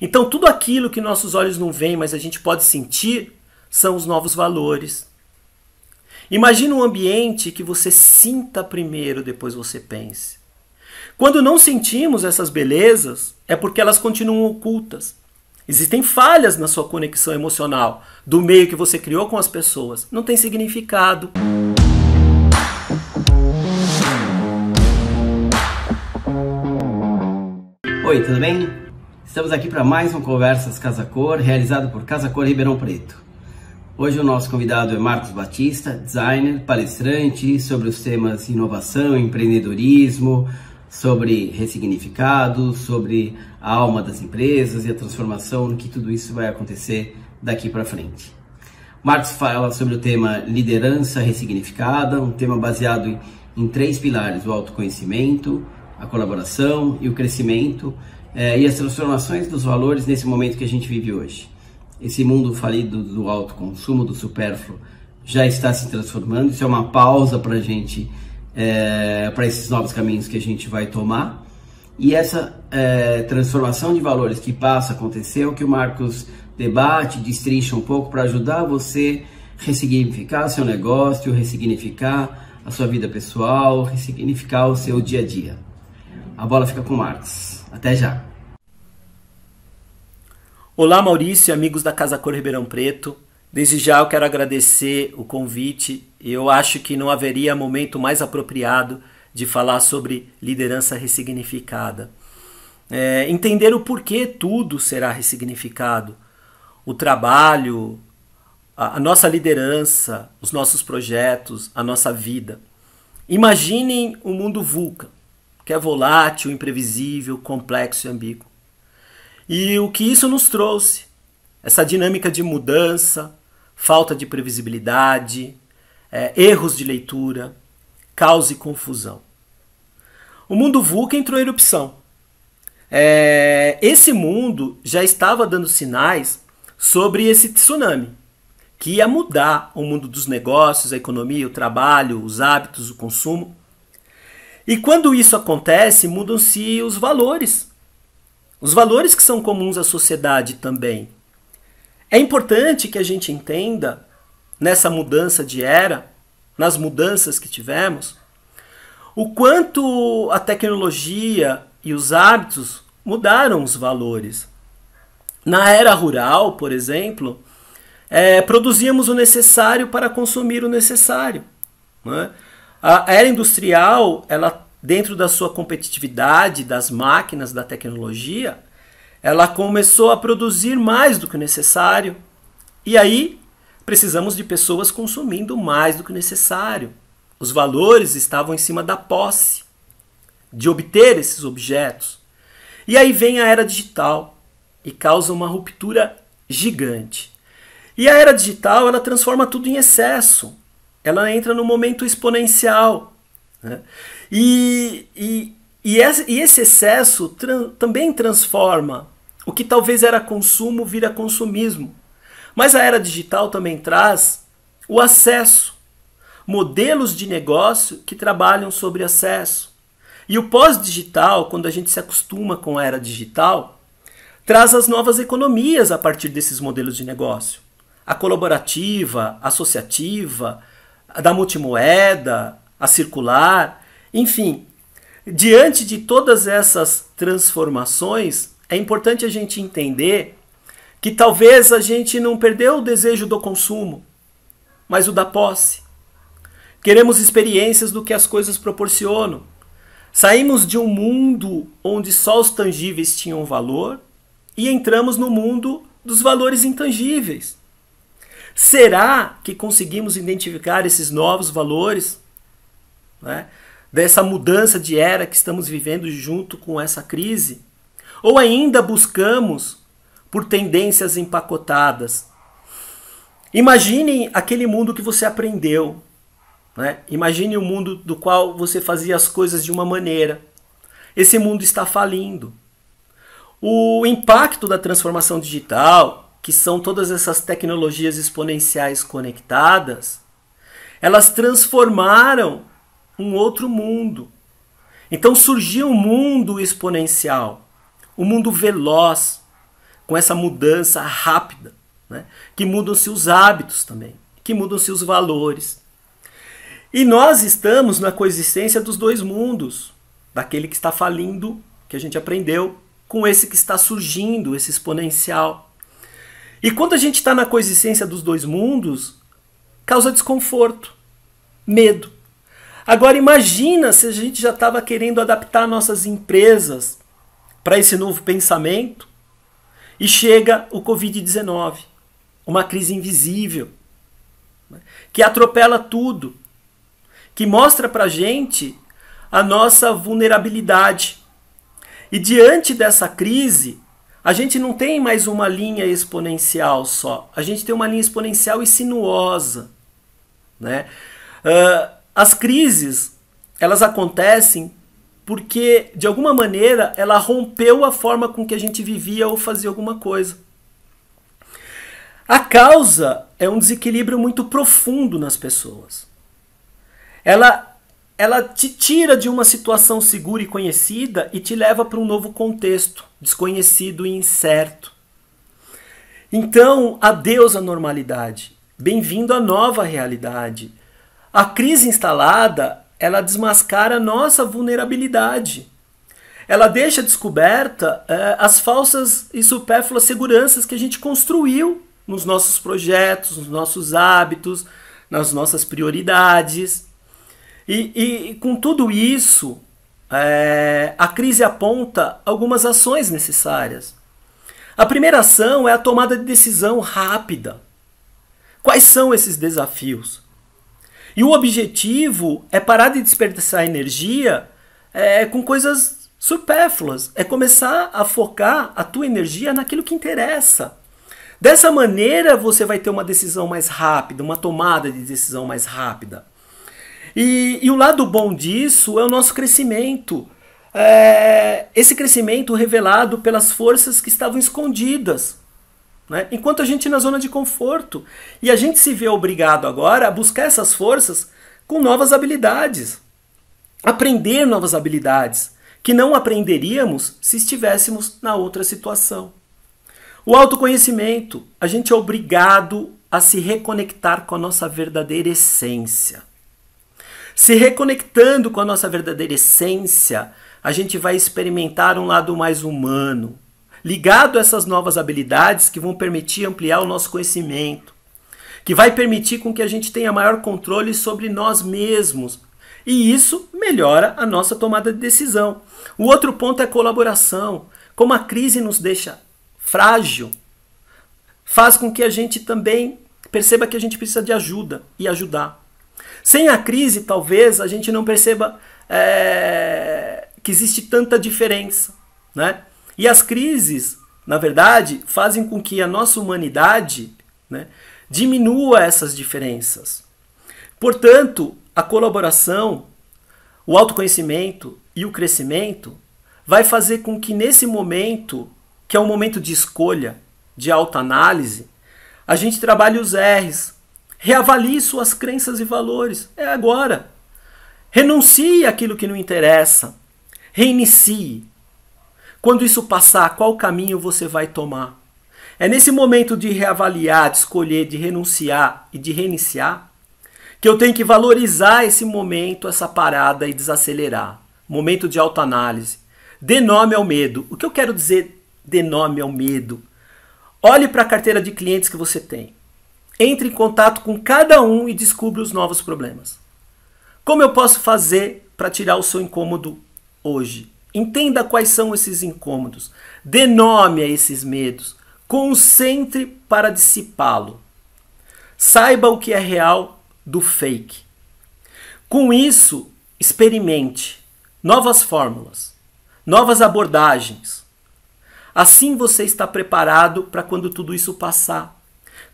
Então tudo aquilo que nossos olhos não veem, mas a gente pode sentir, são os novos valores. Imagina um ambiente que você sinta primeiro, depois você pense. Quando não sentimos essas belezas, é porque elas continuam ocultas. Existem falhas na sua conexão emocional, do meio que você criou com as pessoas. Não tem significado. Oi, tudo bem? Estamos aqui para mais um Conversas Casa Cor, realizado por Casa Cor Ribeirão Preto. Hoje o nosso convidado é Marcos Batista, designer, palestrante sobre os temas inovação, empreendedorismo, sobre ressignificado, sobre a alma das empresas e a transformação, no que tudo isso vai acontecer daqui para frente. Marcos fala sobre o tema liderança ressignificada, um tema baseado em 3 pilares: o autoconhecimento, a colaboração e o crescimento, e as transformações dos valores nesse momento que a gente vive hoje. Esse mundo falido do alto consumo, do supérfluo, já está se transformando. Isso é uma pausa para a gente, para esses novos caminhos que a gente vai tomar. E essa transformação de valores que passa a acontecer é o que o Marcos debate, destrincha um pouco para ajudar você a ressignificar seu negócio, ressignificar a sua vida pessoal, ressignificar o seu dia a dia. A bola fica com o Marcos. Até já! Olá, Maurício e amigos da Casa Cor Ribeirão Preto. Desde já eu quero agradecer o convite. Eu acho que não haveria momento mais apropriado de falar sobre liderança ressignificada. Entender o porquê tudo será ressignificado. O trabalho, a nossa liderança, os nossos projetos, a nossa vida. Imaginem o mundo VUCA, que é volátil, imprevisível, complexo e ambíguo. E o que isso nos trouxe? Essa dinâmica de mudança, falta de previsibilidade, erros de leitura, caos e confusão. O mundo VUCA entrou em erupção. Esse mundo já estava dando sinais sobre esse tsunami, que ia mudar o mundo dos negócios, a economia, o trabalho, os hábitos, o consumo. E quando isso acontece, mudam-se os valores. Os valores que são comuns à sociedade também. É importante que a gente entenda, nessa mudança de era, nas mudanças que tivemos, o quanto a tecnologia e os hábitos mudaram os valores. Na era rural, por exemplo, produzíamos o necessário para consumir o necessário, né? A era industrial, ela, dentro da sua competitividade, das máquinas, da tecnologia, ela começou a produzir mais do que o necessário. E aí, precisamos de pessoas consumindo mais do que o necessário. Os valores estavam em cima da posse, de obter esses objetos. E aí vem a era digital e causa uma ruptura gigante. E a era digital, ela transforma tudo em excesso. Ela entra no momento exponencial, né? E esse excesso também transforma o que talvez era consumo vira consumismo. Mas a era digital também traz o acesso, modelos de negócio que trabalham sobre acesso. E o pós-digital, quando a gente se acostuma com a era digital, traz as novas economias a partir desses modelos de negócio. A colaborativa, a associativa, a da multimoeda, a circular, enfim. Diante de todas essas transformações, é importante a gente entender que talvez a gente não perdeu o desejo do consumo, mas o da posse. Queremos experiências do que as coisas proporcionam. Saímos de um mundo onde só os tangíveis tinham valor e entramos no mundo dos valores intangíveis. Será que conseguimos identificar esses novos valores, né, dessa mudança de era que estamos vivendo junto com essa crise? Ou ainda buscamos por tendências empacotadas? Imaginem aquele mundo que você aprendeu, né? Imagine o mundo do qual você fazia as coisas de uma maneira. Esse mundo está falindo. O impacto da transformação digital, que são todas essas tecnologias exponenciais conectadas, elas transformaram um outro mundo. Então surgiu um mundo exponencial, um mundo veloz, com essa mudança rápida, né? Que mudam-se os hábitos também, que mudam-se os valores. E nós estamos na coexistência dos dois mundos, daquele que está falindo, que a gente aprendeu, com esse que está surgindo, esse exponencial. E quando a gente está na coexistência dos dois mundos, causa desconforto, medo. Agora imagina se a gente já estava querendo adaptar nossas empresas para esse novo pensamento e chega o Covid-19, uma crise invisível, né, que atropela tudo, que mostra para a gente a nossa vulnerabilidade. E diante dessa crise, a gente não tem mais uma linha exponencial só, a gente tem uma linha exponencial e sinuosa, né? As crises, elas acontecem porque, de alguma maneira, ela rompeu a forma com que a gente vivia ou fazia alguma coisa. A causa é um desequilíbrio muito profundo nas pessoas. Ela te tira de uma situação segura e conhecida e te leva para um novo contexto, desconhecido e incerto. Então, adeus à normalidade. Bem-vindo à nova realidade. A crise instalada, ela desmascara a nossa vulnerabilidade. Ela deixa descoberta as falsas e supérfluas seguranças que a gente construiu nos nossos projetos, nos nossos hábitos, nas nossas prioridades. E com tudo isso, a crise aponta algumas ações necessárias. A primeira ação é a tomada de decisão rápida. Quais são esses desafios? E o objetivo é parar de desperdiçar energia com coisas supérfluas. É começar a focar a tua energia naquilo que interessa. Dessa maneira você vai ter uma decisão mais rápida, uma tomada de decisão mais rápida. E o lado bom disso é o nosso crescimento. Esse crescimento revelado pelas forças que estavam escondidas, né? Enquanto a gente na zona de conforto. E a gente se vê obrigado agora a buscar essas forças com novas habilidades. Aprender novas habilidades que não aprenderíamos se estivéssemos na outra situação. O autoconhecimento. A gente é obrigado a se reconectar com a nossa verdadeira essência. Se reconectando com a nossa verdadeira essência, a gente vai experimentar um lado mais humano, ligado a essas novas habilidades que vão permitir ampliar o nosso conhecimento, que vai permitir com que a gente tenha maior controle sobre nós mesmos. E isso melhora a nossa tomada de decisão. O outro ponto é a colaboração. Como a crise nos deixa frágil, faz com que a gente também perceba que a gente precisa de ajuda e ajudar. Sem a crise, talvez, a gente não perceba que existe tanta diferença, né? E as crises, na verdade, fazem com que a nossa humanidade, né, diminua essas diferenças. Portanto, a colaboração, o autoconhecimento e o crescimento vai fazer com que nesse momento, que é um momento de escolha, de autoanálise, a gente trabalhe os R's. Reavalie suas crenças e valores. É agora. Renuncie àquilo que não interessa. Reinicie. Quando isso passar, qual caminho você vai tomar? É nesse momento de reavaliar, de escolher, de renunciar e de reiniciar que eu tenho que valorizar esse momento, essa parada e desacelerar. Momento de autoanálise. Dê nome ao medo. O que eu quero dizer dê nome ao medo? Olhe para a carteira de clientes que você tem. Entre em contato com cada um e descubra os novos problemas. Como eu posso fazer para tirar o seu incômodo hoje? Entenda quais são esses incômodos. Dê nome a esses medos. Concentre para dissipá-lo. Saiba o que é real do fake. Com isso, experimente novas fórmulas, novas abordagens. Assim você está preparado para quando tudo isso passar.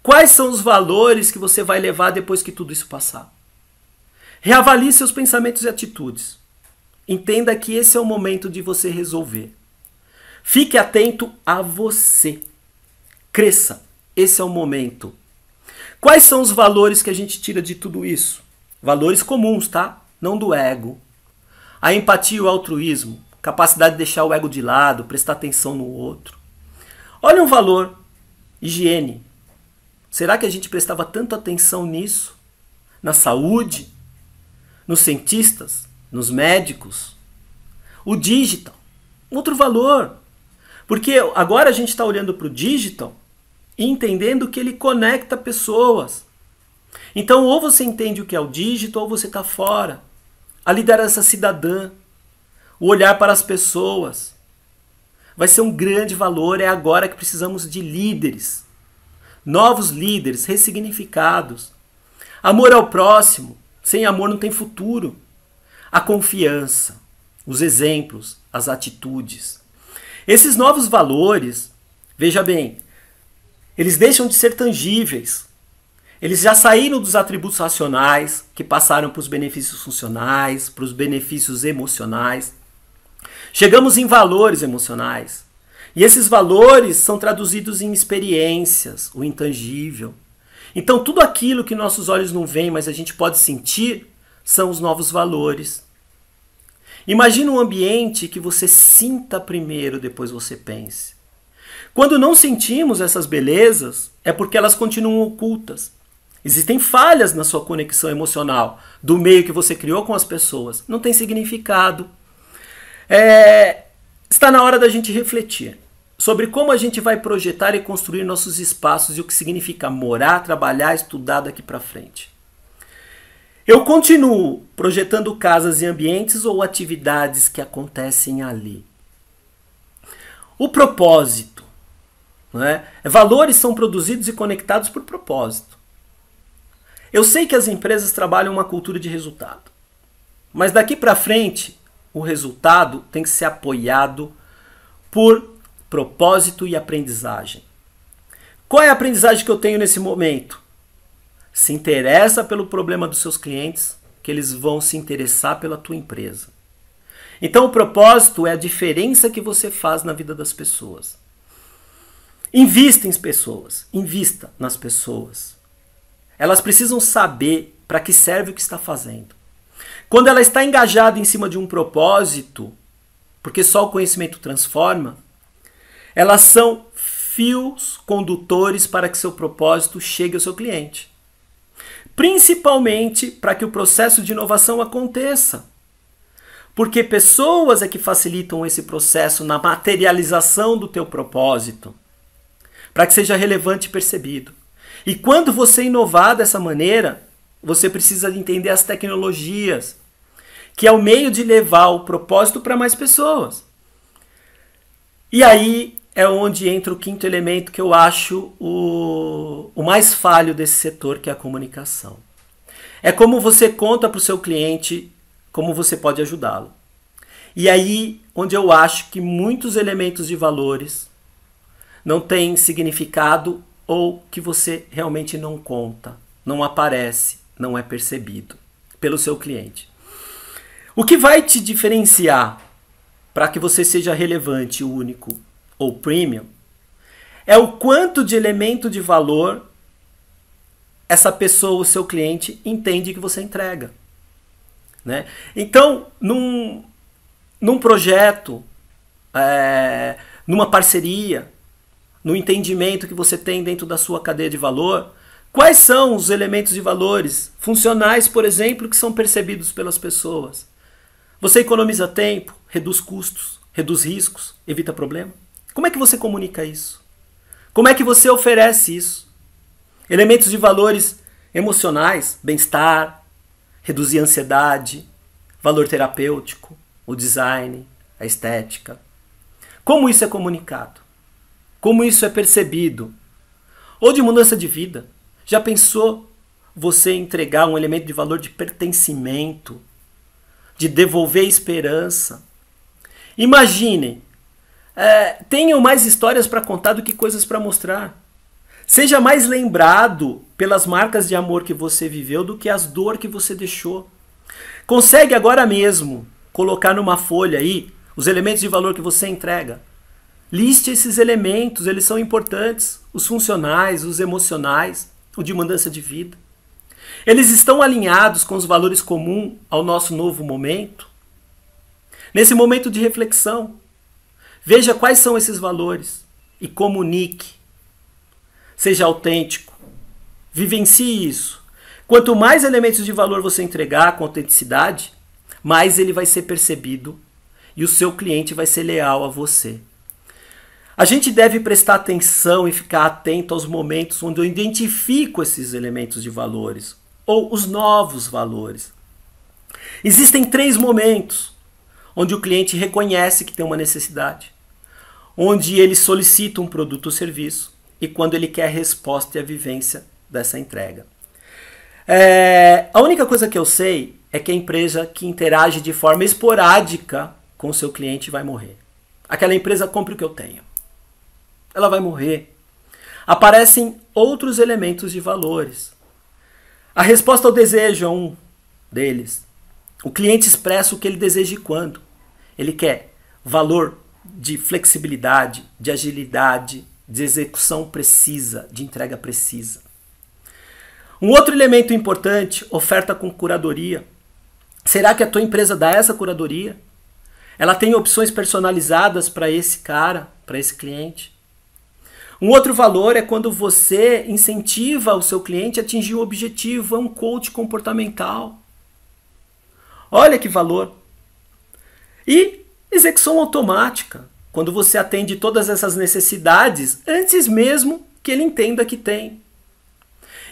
Quais são os valores que você vai levar depois que tudo isso passar? Reavalie seus pensamentos e atitudes. Entenda que esse é o momento de você resolver. Fique atento a você. Cresça. Esse é o momento. Quais são os valores que a gente tira de tudo isso? Valores comuns, tá? Não do ego. A empatia e o altruísmo. Capacidade de deixar o ego de lado, prestar atenção no outro. Olha um valor, higiene. Será que a gente prestava tanto atenção nisso? Na saúde? Nos cientistas? Nos médicos? O digital, outro valor. Porque agora a gente está olhando para o digital e entendendo que ele conecta pessoas. Então, ou você entende o que é o digital, ou você está fora. A liderança cidadã, o olhar para as pessoas. Vai ser um grande valor, é agora que precisamos de líderes. Novos líderes, ressignificados. Amor ao próximo, sem amor não tem futuro. A confiança, os exemplos, as atitudes. Esses novos valores, veja bem, eles deixam de ser tangíveis. Eles já saíram dos atributos racionais, que passaram para os benefícios funcionais, para os benefícios emocionais. Chegamos em valores emocionais. E esses valores são traduzidos em experiências, o intangível. Então tudo aquilo que nossos olhos não veem, mas a gente pode sentir, são os novos valores. Imagina um ambiente que você sinta primeiro, depois você pense. Quando não sentimos essas belezas, é porque elas continuam ocultas. Existem falhas na sua conexão emocional, do meio que você criou com as pessoas. Não tem significado. Está na hora da gente refletir sobre como a gente vai projetar e construir nossos espaços e o que significa morar, trabalhar, estudar daqui para frente. Eu continuo projetando casas e ambientes ou atividades que acontecem ali. O propósito. Né? Valores são produzidos e conectados por propósito. Eu sei que as empresas trabalham uma cultura de resultado. Mas daqui para frente, o resultado tem que ser apoiado por propósito e aprendizagem. Qual é a aprendizagem que eu tenho nesse momento? Se interessa pelo problema dos seus clientes, que eles vão se interessar pela tua empresa. Então o propósito é a diferença que você faz na vida das pessoas. Invista em pessoas, invista nas pessoas. Elas precisam saber para que serve o que está fazendo. Quando ela está engajada em cima de um propósito, porque só o conhecimento transforma, elas são fios condutores para que seu propósito chegue ao seu cliente. Principalmente para que o processo de inovação aconteça. Porque pessoas é que facilitam esse processo na materialização do teu propósito, para que seja relevante e percebido. E quando você inovar dessa maneira, você precisa entender as tecnologias, que é o meio de levar o propósito para mais pessoas. E aí é onde entra o quinto elemento que eu acho o mais falho desse setor, que é a comunicação. É como você conta para o seu cliente como você pode ajudá-lo. E aí onde eu acho que muitos elementos de valores não têm significado ou que você realmente não conta, não aparece, não é percebido pelo seu cliente. O que vai te diferenciar para que você seja relevante, único ou premium, é o quanto de elemento de valor essa pessoa, o seu cliente, entende que você entrega. Né? Então, num projeto, numa parceria, no entendimento que você tem dentro da sua cadeia de valor, quais são os elementos de valores funcionais, por exemplo, que são percebidos pelas pessoas? Você economiza tempo, reduz custos, reduz riscos, evita problema? Como é que você comunica isso? Como é que você oferece isso? Elementos de valores emocionais, bem-estar, reduzir a ansiedade, valor terapêutico, o design, a estética. Como isso é comunicado? Como isso é percebido? Ou de mudança de vida. Já pensou você entregar um elemento de valor de pertencimento, de devolver esperança? Imaginem, tenham mais histórias para contar do que coisas para mostrar. Seja mais lembrado pelas marcas de amor que você viveu do que as dores que você deixou. Consegue agora mesmo colocar numa folha aí os elementos de valor que você entrega. Liste esses elementos, eles são importantes. Os funcionais, os emocionais, o de mudança de vida. Eles estão alinhados com os valores comuns ao nosso novo momento? Nesse momento de reflexão, veja quais são esses valores e comunique. Seja autêntico. Vivencie isso. Quanto mais elementos de valor você entregar com autenticidade, mais ele vai ser percebido e o seu cliente vai ser leal a você. A gente deve prestar atenção e ficar atento aos momentos onde eu identifico esses elementos de valores ou os novos valores. Existem 3 momentos onde o cliente reconhece que tem uma necessidade, onde ele solicita um produto ou serviço e quando ele quer a resposta e a vivência dessa entrega. A única coisa que eu sei é que a empresa que interage de forma esporádica com o seu cliente vai morrer. Aquela empresa compra o que eu tenho. Ela vai morrer. Aparecem outros elementos de valores. A resposta ao desejo é um deles. O cliente expressa o que ele deseja e quando. Ele quer valor de flexibilidade, de agilidade, de execução precisa, de entrega precisa. Um outro elemento importante, oferta com curadoria. Será que a tua empresa dá essa curadoria? Ela tem opções personalizadas para esse cara, para esse cliente? Um outro valor é quando você incentiva o seu cliente a atingir o objetivo, é um coach comportamental. Olha que valor. E execução automática, quando você atende todas essas necessidades antes mesmo que ele entenda que tem.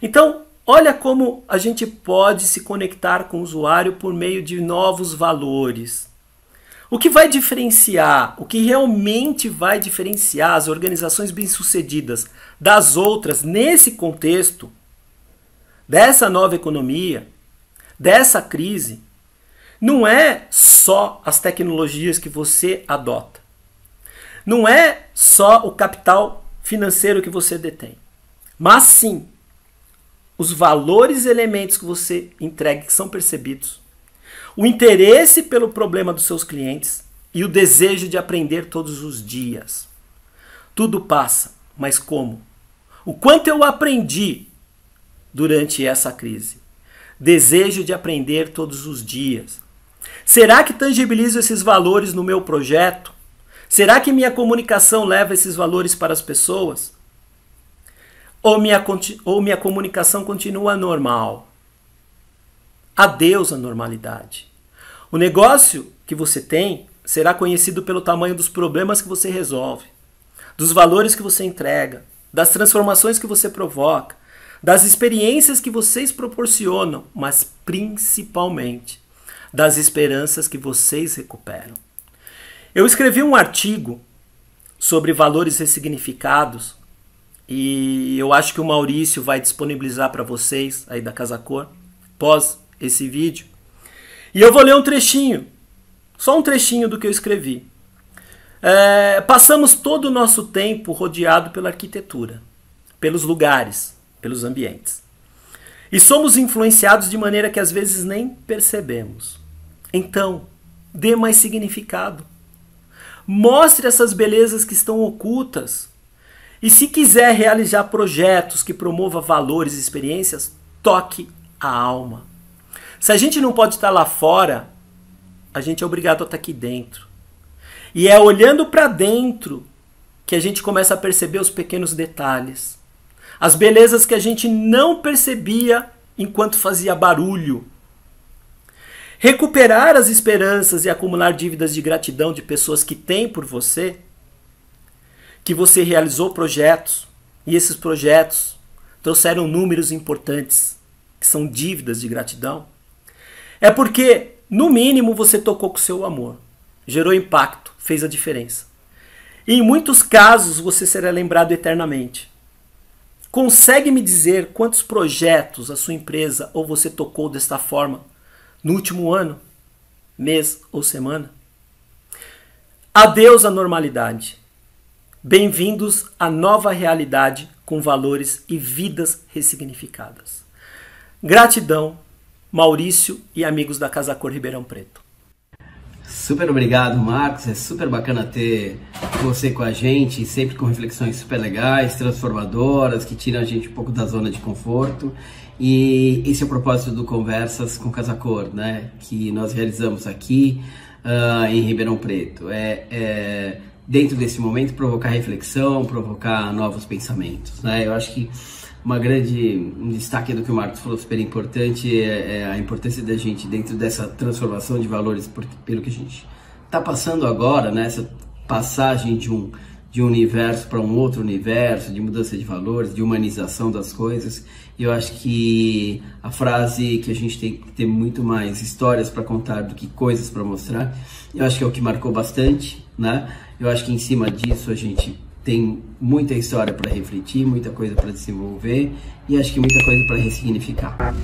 Então, olha como a gente pode se conectar com o usuário por meio de novos valores. O que vai diferenciar, o que realmente vai diferenciar as organizações bem-sucedidas das outras nesse contexto, dessa nova economia, dessa crise, não é só as tecnologias que você adota. Não é só o capital financeiro que você detém. Mas sim, os valores e elementos que você entrega que são percebidos, o interesse pelo problema dos seus clientes e o desejo de aprender todos os dias. Tudo passa, mas como? O quanto eu aprendi durante essa crise? Desejo de aprender todos os dias. Será que tangibilizo esses valores no meu projeto? Será que minha comunicação leva esses valores para as pessoas? Ou minha comunicação continua normal? Adeus à normalidade. O negócio que você tem será conhecido pelo tamanho dos problemas que você resolve, dos valores que você entrega, das transformações que você provoca, das experiências que vocês proporcionam, mas principalmente das esperanças que vocês recuperam. Eu escrevi um artigo sobre valores ressignificados e eu acho que o Maurício vai disponibilizar para vocês aí da Casa Cor, pós esse vídeo. E eu vou ler um trechinho, só um trechinho do que eu escrevi. Passamos todo o nosso tempo rodeado pela arquitetura, pelos lugares, pelos ambientes. E somos influenciados de maneira que às vezes nem percebemos. Então, dê mais significado. Mostre essas belezas que estão ocultas. E se quiser realizar projetos que promovam valores e experiências, toque a alma. Se a gente não pode estar lá fora, a gente é obrigado a estar aqui dentro. E é olhando para dentro que a gente começa a perceber os pequenos detalhes. As belezas que a gente não percebia enquanto fazia barulho. Recuperar as esperanças e acumular dívidas de gratidão de pessoas que têm por você, que você realizou projetos, e esses projetos trouxeram números importantes, que são dívidas de gratidão. É porque, no mínimo, você tocou com o seu amor, gerou impacto, fez a diferença. E em muitos casos você será lembrado eternamente. Consegue me dizer quantos projetos a sua empresa ou você tocou desta forma no último ano, mês ou semana? Adeus à normalidade. Bem-vindos à nova realidade com valores e vidas ressignificadas. Gratidão, Maurício e amigos da Casa Cor Ribeirão Preto. Super obrigado, Marcos. É super bacana ter você com a gente, sempre com reflexões super legais, transformadoras, que tiram a gente um pouco da zona de conforto. E esse é o propósito do Conversas com Casa Cor, né? Que nós realizamos aqui em Ribeirão Preto. dentro desse momento, provocar reflexão, provocar novos pensamentos, né? Eu acho que um destaque do que o Marcos falou super importante é a importância da gente dentro dessa transformação de valores, pelo que a gente está passando agora, né? Essa passagem de um universo para um outro universo, de mudança de valores, de humanização das coisas. E eu acho que a frase que a gente tem que ter muito mais histórias para contar do que coisas para mostrar, eu acho que é o que marcou bastante, né? Eu acho que em cima disso a gente tem muita história para refletir, muita coisa para desenvolver e acho que muita coisa para ressignificar.